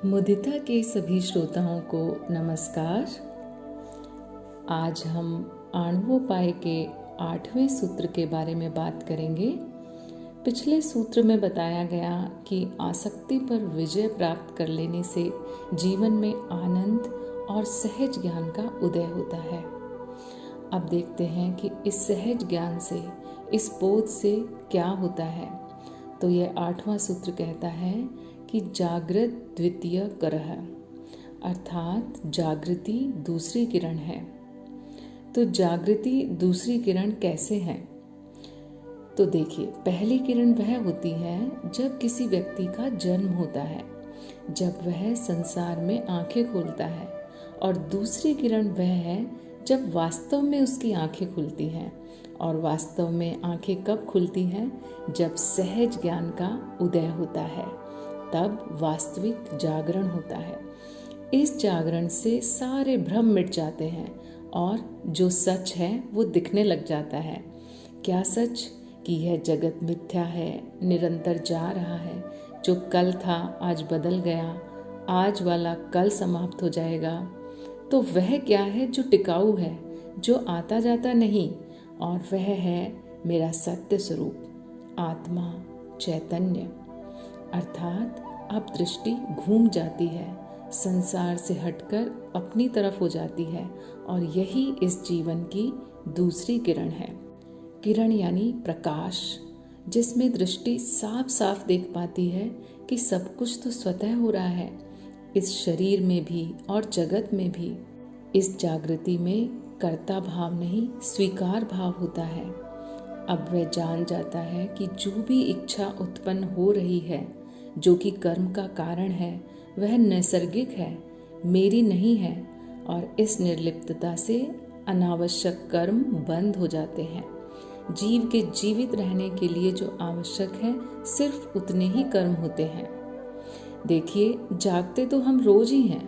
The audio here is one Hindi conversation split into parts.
मुदिता के सभी श्रोताओं को नमस्कार। आज हम आणवोपाय के 8वें सूत्र के बारे में बात करेंगे। पिछले सूत्र में बताया गया कि आसक्ति पर विजय प्राप्त कर लेने से जीवन में आनंद और सहज ज्ञान का उदय होता है। अब देखते हैं कि इस सहज ज्ञान से, इस बोध से क्या होता है। तो यह 8वां सूत्र कहता है कि जागृत द्वितीय करह, अर्थात जागृति दूसरी किरण है। तो जागृति दूसरी किरण कैसे है? तो देखिए, पहली किरण वह होती है जब किसी व्यक्ति का जन्म होता है, जब वह संसार में आंखें खोलता है, और दूसरी किरण वह है जब वास्तव में उसकी आंखें खुलती हैं। और वास्तव में आंखें कब खुलती हैं? जब सहज ज्ञान का उदय होता है, तब वास्तविक जागरण होता है। इस जागरण से सारे भ्रम मिट जाते हैं और जो सच है वो दिखने लग जाता है। क्या सच? कि यह जगत मिथ्या है, निरंतर जा रहा है। जो कल था आज बदल गया, आज वाला कल समाप्त हो जाएगा। तो वह क्या है जो टिकाऊ है, जो आता जाता नहीं, और वह है मेरा सत्य स्वरूप, आत्मा, चैतन्य। अर्थात अब दृष्टि घूम जाती है, संसार से हटकर अपनी तरफ हो जाती है, और यही इस जीवन की दूसरी किरण है। किरण यानी प्रकाश, जिसमें दृष्टि साफ साफ देख पाती है कि सब कुछ तो स्वतः हो रहा है, इस शरीर में भी और जगत में भी। इस जागृति में कर्ता भाव नहीं, स्वीकार भाव होता है। अब वह जान जाता है कि जो भी इच्छा उत्पन्न हो रही है, जो कि कर्म का कारण है, वह नैसर्गिक है, मेरी नहीं है। और इस निर्लिप्तता से अनावश्यक कर्म बंद हो जाते हैं। जीव के जीवित रहने के लिए जो आवश्यक है, सिर्फ उतने ही कर्म होते हैं। देखिए, जागते तो हम रोज ही हैं,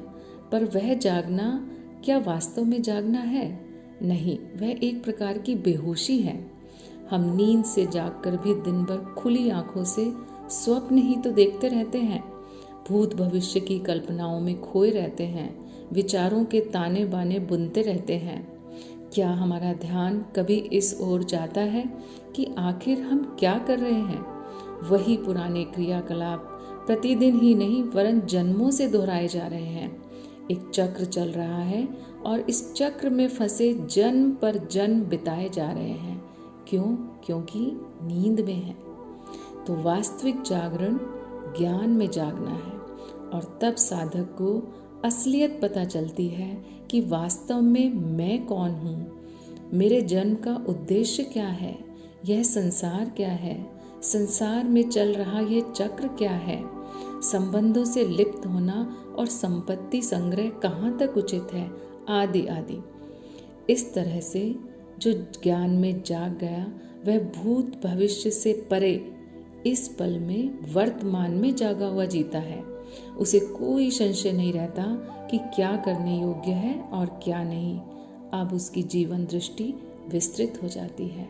पर वह जागना क्या वास्तव में जागना है? नहीं, वह एक प्रकार की बेहोशी है। हम नींद से जागकर भी दिन भर खुली आंखों से स्वप्न ही तो देखते रहते हैं, भूत भविष्य की कल्पनाओं में खोए रहते हैं, विचारों के ताने बाने बुनते रहते हैं। क्या हमारा ध्यान कभी इस ओर जाता है कि आखिर हम क्या कर रहे हैं? वही पुराने क्रियाकलाप प्रतिदिन ही नहीं वरन जन्मों से दोहराए जा रहे हैं। एक चक्र चल रहा है और इस चक्र में फंसे जन्म पर जन्म बिताए जा रहे हैं। क्यों? क्योंकि नींद में है। तो वास्तविक जागरण ज्ञान में जागना है, और तब साधक को असलियत पता चलती है कि वास्तव में मैं कौन हूँ, मेरे जन्म का उद्देश्य क्या है, यह संसार क्या है, संसार में चल रहा यह चक्र क्या है, संबंधों से लिप्त होना और संपत्ति संग्रह कहाँ तक उचित है, आदि आदि। इस तरह से जो ज्ञान में जाग गया, वह भूत भविष्य से परे इस पल में वर्तमान में जागा हुआ जीता है। उसे कोई संशय नहीं रहता कि क्या करने योग्य है और क्या नहीं। अब उसकी जीवन दृष्टि विस्तृत हो जाती है।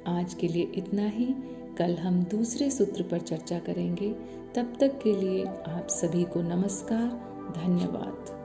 आज के लिए इतना ही। कल हम दूसरे सूत्र पर चर्चा करेंगे। तब तक के लिए आप सभी को नमस्कार, धन्यवाद।